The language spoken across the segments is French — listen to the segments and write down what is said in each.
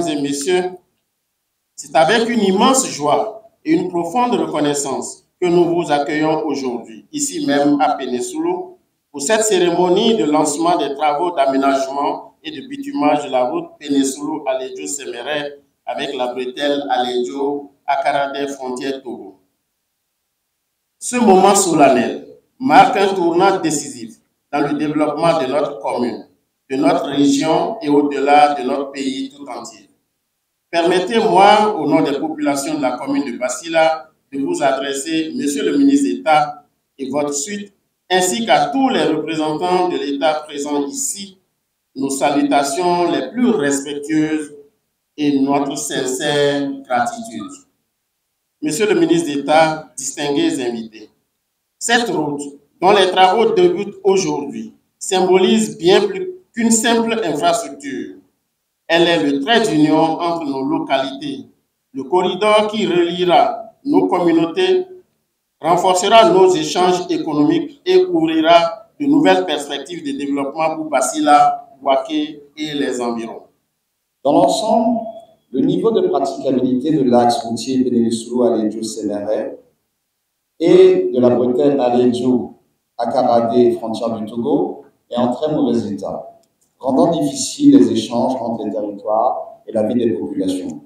mesdames et messieurs, c'est avec une immense joie et une profonde reconnaissance que nous vous accueillons aujourd'hui, ici même à Pénessoulou, pour cette cérémonie de lancement des travaux d'aménagement et de bitumage de la route Pénessoulou-Alédio-Séméret avec la bretelle Alédio-Akaradé frontière Togo. Ce moment solennel marque un tournant décisif dans le développement de notre commune, de notre région et au-delà de notre pays tout entier. Permettez-moi, au nom des populations de la commune de Bassila, de vous adresser, Monsieur le ministre d'État et votre suite, ainsi qu'à tous les représentants de l'État présents ici, nos salutations les plus respectueuses et notre sincère gratitude. Monsieur le ministre d'État, distingués invités, cette route, dont les travaux débutent aujourd'hui, symbolise bien plus qu'une simple infrastructure. Elle est le trait d'union entre nos localités, le corridor qui reliera nos communautés, renforcera nos échanges économiques et ouvrira de nouvelles perspectives de développement pour Bassila, Bouaké et les environs. Dans l'ensemble, le niveau de praticabilité de l'axe routier Pénessoulou-Alédio-Séméret et de la bretelle Alédio-Akaradé frontière du Togo est en très mauvais état, rendant difficile les échanges entre les territoires et la vie des populations.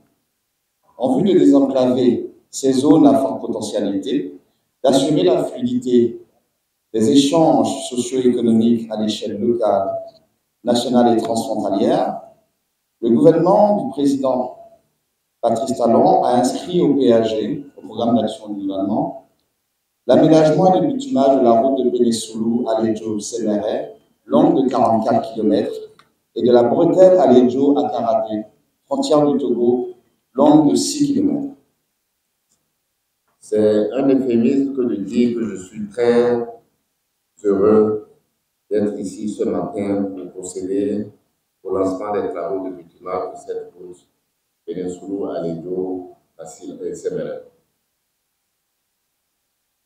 En vue de désenclaver ces zones à forte potentialité, d'assurer la fluidité des échanges socio-économiques à l'échelle locale, nationale et transfrontalière, le gouvernement du président Patrice Talon a inscrit au PAG, au programme d'action du gouvernement, l'aménagement et le bitumage de la route de Pénessoulou-Alédio-Séméret, longue de 44 km, et de la bretelle Alédio-Akaradé, frontière du Togo, longue de 6 km. C'est un euphémisme que de dire que je suis très heureux d'être ici ce matin pour procéder au lancement des travaux de bitumage de cette route Pénessoulou-Alédio-Séméret.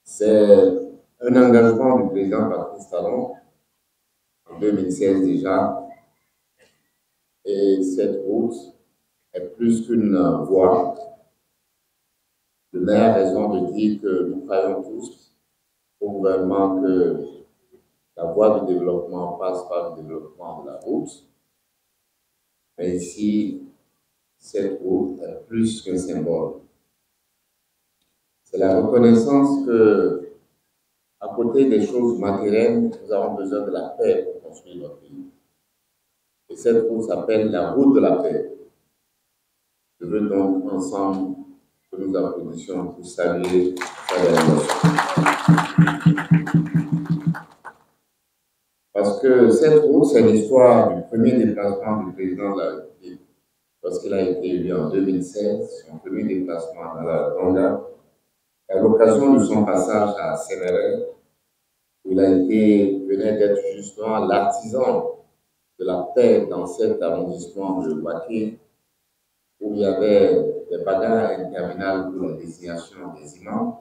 C'est un engagement du président Patrice Talon en 2016 déjà, et cette route est plus qu'une voie. De même raison de dire que nous croyons tous au gouvernement que la voie de développement passe par le développement de la route. Mais ici, cette route est plus qu'un symbole. C'est la reconnaissance que, à côté des choses matérielles, nous avons besoin de la paix pour construire notre pays. Et cette route s'appelle la route de la paix. Je veux donc ensemble que nous applaudissions pour saluer sa réalisation. Parce que cette route, c'est l'histoire du premier déplacement du président de la République. Lorsqu'il a été élu en 2016, son premier déplacement dans la Tonga, à l'occasion de son passage à Séméret, où il venait d'être justement l'artisan de la paix dans cet arrondissement de Bouaké, où il y avait des bagarres interminables pour la désignation des imams.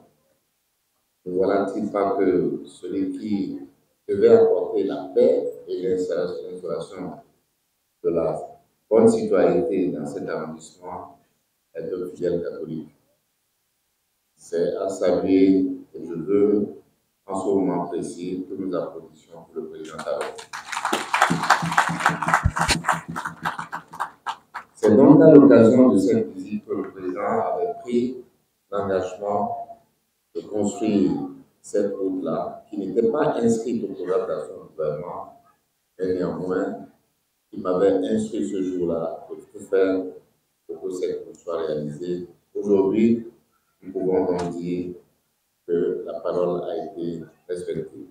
Ne voilà-t-il pas que celui qui devait apporter la paix et l'installation de la bonne citoyenneté dans cet arrondissement est un fidèle catholique. C'est à saluer et je veux, en ce moment précis, que nous applaudissions pour le président Talon. C'est donc à l'occasion de cette visite que le président avait pris l'engagement de construire cette route-là, qui n'était pas inscrite au programme d'action du gouvernement, mais néanmoins, il m'avait instruit ce jour-là de tout faire pour que cette route soit réalisée. Aujourd'hui, nous pouvons donc dire que la parole a été respectée.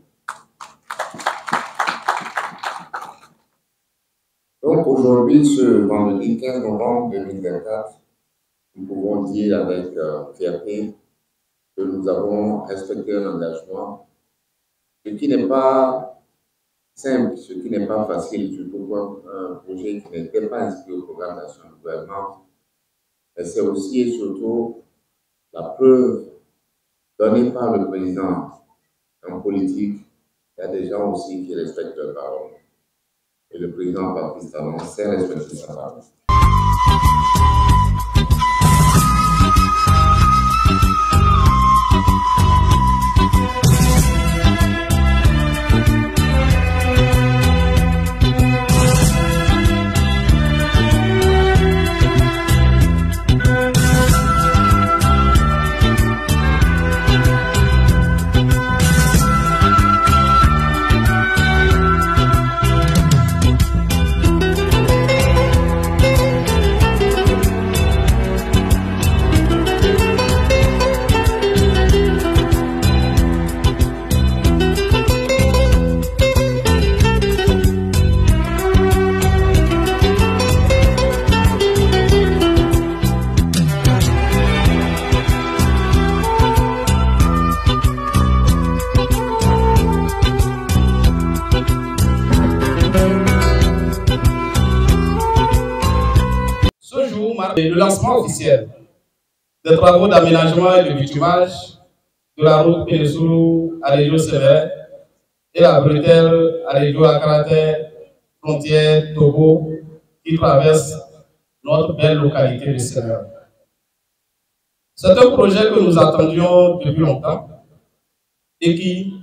Donc aujourd'hui, ce vendredi 15 novembre 2024, nous pouvons dire avec fierté que nous avons respecté un engagement, ce qui n'est pas simple, ce qui n'est pas facile, surtout pour un projet qui n'était pas inscrit au programme d'action du gouvernement, mais c'est aussi et surtout la preuve donnée par le président en politique. Il y a des gens aussi qui respectent leur parole. Et le président Patrice Talon sait respecter sa parole. Le lancement officiel des travaux d'aménagement et de bitumage de la route Pénésoulou à Séméré et la bretelle à Akarate, frontière Togo, qui traverse notre belle localité de Séméré. C'est un projet que nous attendions depuis longtemps et qui,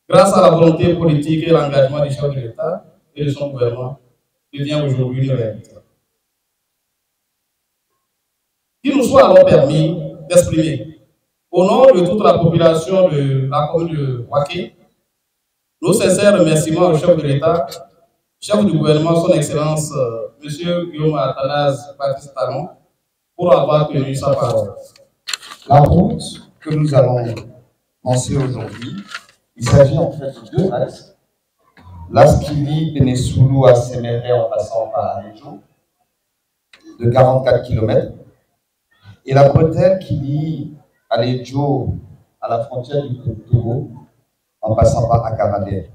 grâce à la volonté politique et l'engagement du chef de l'État et de son gouvernement, devient aujourd'hui une réalité. Qu'il nous soit alors permis d'exprimer, au nom de toute la population de la commune de Waké, nos sincères remerciements au chef de l'État, chef du gouvernement, son Excellence, M. Guillaume Athanase Baptiste Talon, pour avoir tenu sa parole. La route que nous allons lancer aujourd'hui, il s'agit en fait de deux axes. L'axe qui lie Pénésoulou à Séméré en passant par Aléjo, de 44 km. Et la bretelle qui lie Aléjo à la frontière du Togo en passant par Akaradé,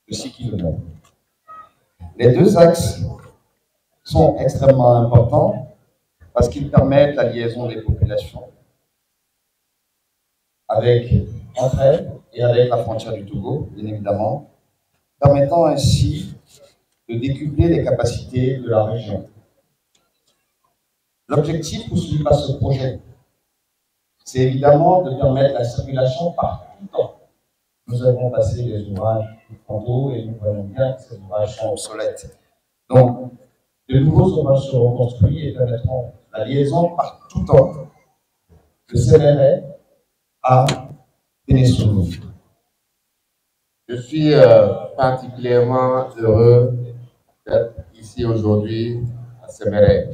de 6 km. Les deux axes sont extrêmement importants parce qu'ils permettent la liaison des populations entre elles et avec la frontière du Togo, bien évidemment, permettant ainsi de décupler les capacités de la région. L'objectif poursuivi par ce projet, c'est évidemment de permettre la circulation par tout temps. Nous avons passé des ouvrages frontaux et nous voyons bien que ces ouvrages sont obsolètes. Donc, de nouveaux ouvrages seront construits et permettront la liaison par tout temps de Séméré à Pénésoulou. Je suis particulièrement heureux d'être ici aujourd'hui à Séméré.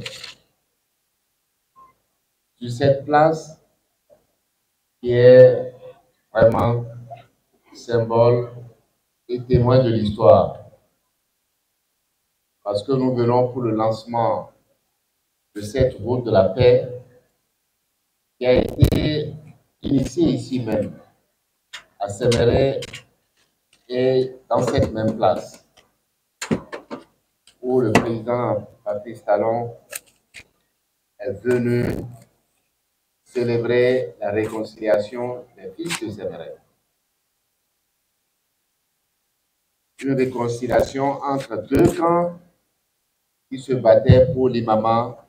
Sur cette place qui est vraiment symbole et témoin de l'histoire. Parce que nous venons pour le lancement de cette route de la paix qui a été initiée ici même, à Séméré et dans cette même place, où le président Patrice Talon est venu célébrer la réconciliation des fils de Séméré. Une réconciliation entre deux camps qui se battaient pour l'imamat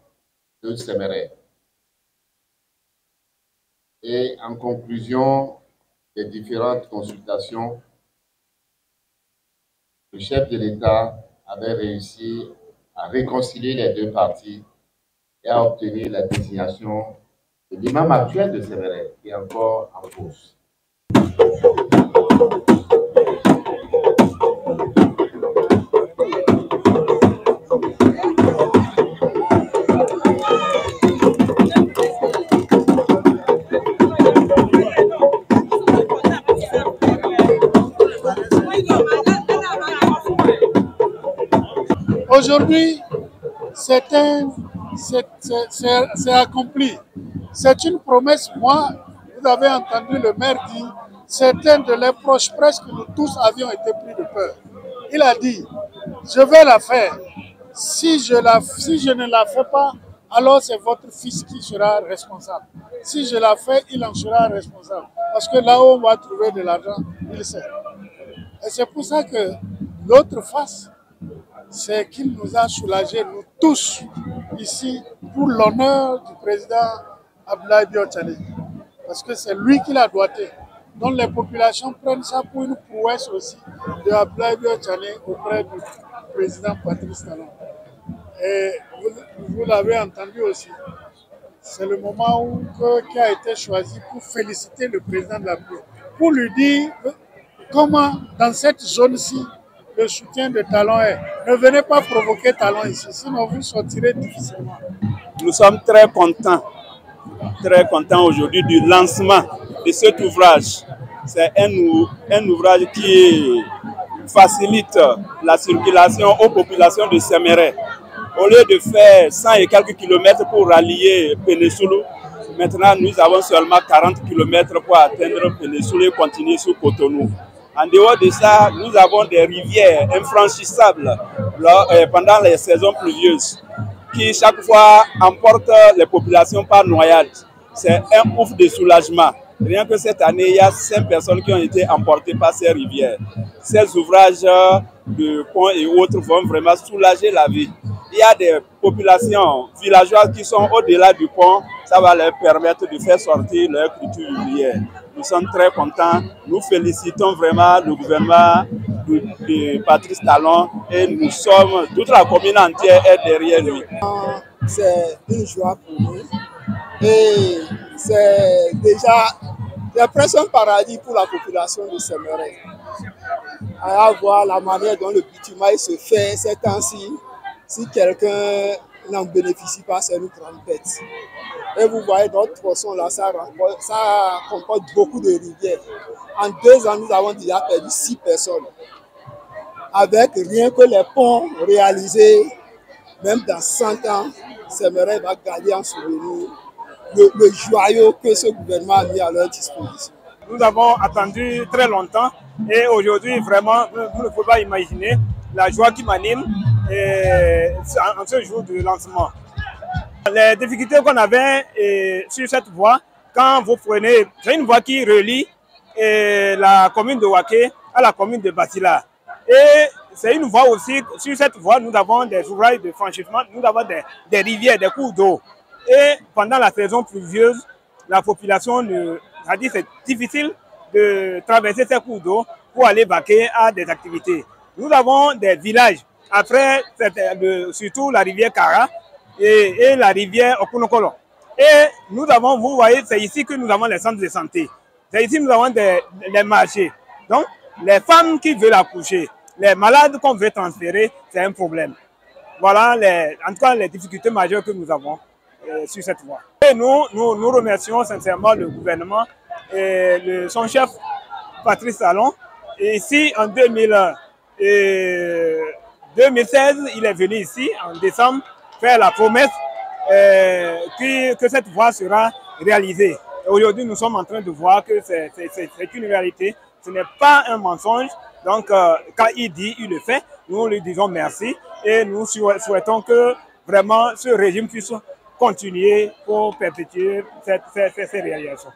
de Séméré. Et en conclusion des différentes consultations, le chef de l'État avait réussi à réconcilier les deux parties et à obtenir la désignation de l'imam actuel de Séméré, qui est encore en cause. Aujourd'hui, c'est accompli. C'est une promesse. Moi, vous avez entendu le maire dire, certains de leurs proches, presque nous tous avions été pris de peur. Il a dit, je vais la faire. Si je ne la fais pas, alors c'est votre fils qui sera responsable. Si je la fais, il en sera responsable. Parce que là où on va trouver de l'argent, il sait. Et c'est pour ça que l'autre face, c'est qu'il nous a soulagés, nous tous, ici, pour l'honneur du président Abdoulaye Biotchane, parce que c'est lui qui l'a doigté. Donc les populations prennent ça pour une prouesse aussi de Abdoulaye Biotchane auprès du président Patrice Talon. Et vous l'avez entendu aussi, c'est le moment qui a été choisi pour féliciter le président de la République, pour lui dire comment dans cette zone-ci le soutien de Talon est. Ne venez pas provoquer Talon ici, sinon vous sortirez difficilement. Nous sommes très contents aujourd'hui du lancement de cet ouvrage. C'est un ouvrage qui facilite la circulation aux populations de Séméré. Au lieu de faire 100 et quelques kilomètres pour rallier Pénésoulou, maintenant nous avons seulement 40 kilomètres pour atteindre Pénésoulou et continuer sur Cotonou. En dehors de ça, nous avons des rivières infranchissables pendant les saisons pluvieuses qui chaque fois emportent les populations par noyade. C'est un ouf de soulagement. Rien que cette année, il y a 5 personnes qui ont été emportées par ces rivières. Ces ouvrages de ponts et autres vont vraiment soulager la vie. Il y a des populations villageoises qui sont au-delà du pont. Ça va leur permettre de faire sortir leur culture huilière. Nous sommes très contents. Nous félicitons vraiment le gouvernement de Patrice Talon et nous sommes, toute la commune entière est derrière lui. C'est une joie pour nous et c'est déjà presque un paradis pour la population de Séméré. À voir la manière dont le bitumage se fait ces temps-ci, si quelqu'un n'en bénéficie pas, c'est une grande bête. Et vous voyez, notre tronçon là, ça comporte beaucoup de rivières. En 2 ans, nous avons déjà perdu 6 personnes. Avec rien que les ponts réalisés, même dans 100 ans, Séméré va garder en souvenir le joyau que ce gouvernement a mis à leur disposition. Nous avons attendu très longtemps et aujourd'hui, vraiment, vous ne pouvez pas imaginer la joie qui m'anime en ce jour du lancement. Les difficultés qu'on avait sur cette voie, quand vous prenez, c'est une voie qui relie la commune de Waké à la commune de Batila. Et c'est une voie aussi, sur cette voie, nous avons des ouvrages de franchissement, nous avons des rivières, des cours d'eau. Et pendant la saison pluvieuse, la population a dit que c'est difficile de traverser ces cours d'eau pour aller vaquer à des activités. Nous avons des villages, après surtout la rivière Kara et la rivière Okunokolo. Et nous avons, vous voyez, c'est ici que nous avons les centres de santé. C'est ici que nous avons les marchés. Donc, les femmes qui veulent accoucher, les malades qu'on veut transférer, c'est un problème. Voilà en tout cas les difficultés majeures que nous avons sur cette voie. Et nous remercions sincèrement le gouvernement et son chef Patrice Talon. Et ici, en 2016, il est venu ici en décembre faire la promesse que cette voie sera réalisée. Aujourd'hui, nous sommes en train de voir que c'est une réalité. Ce n'est pas un mensonge. Donc, quand il dit, il le fait. Nous lui disons merci et nous souhaitons que vraiment ce régime puisse continuer pour perpétuer ces réalisations.